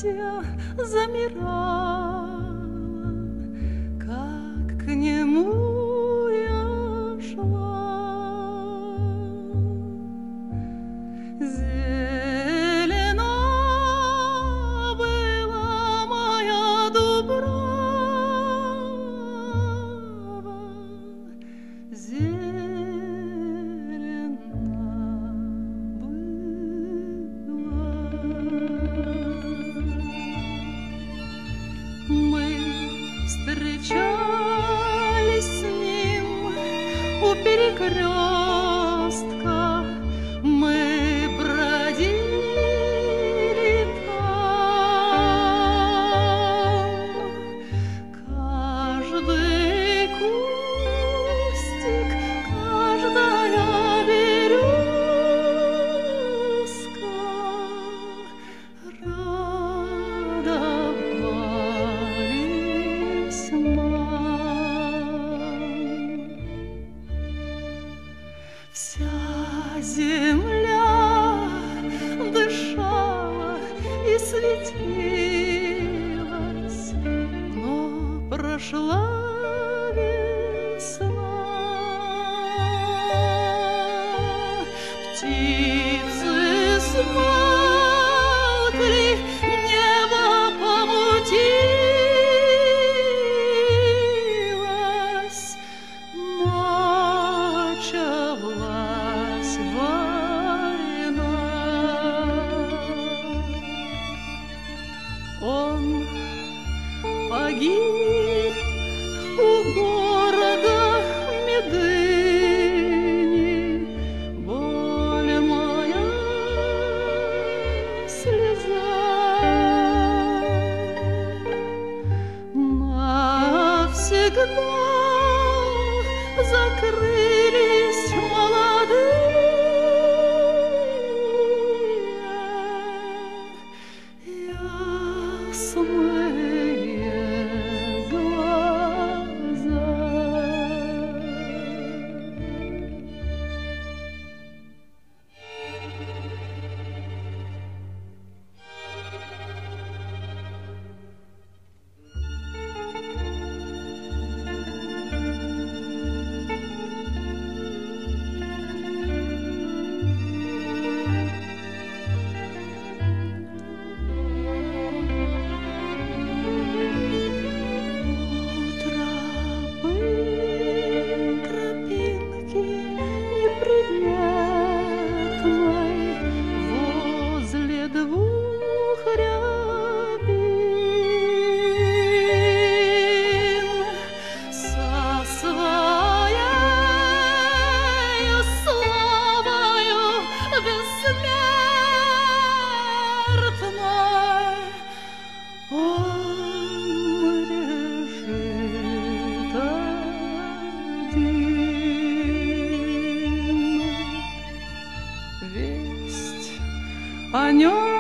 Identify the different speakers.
Speaker 1: счастья замирала, как к нему я шла. Зелена была моя дубрава, зелена была. Мы встречались с ним у перекрестка, мы бродили там. Каждый кустик, каждая березка радовались нам. Вся земля дышала и светилась, но прошла весна. Птицы смолкли, небо помутилось, началась война. Он погиб у города Медыни, боль моя слеза. Навсегда закрылись молодые ясные глаза. Тропинки неприметной возле двух рябин со своею славою бессмертной он лежит один. Весть о нем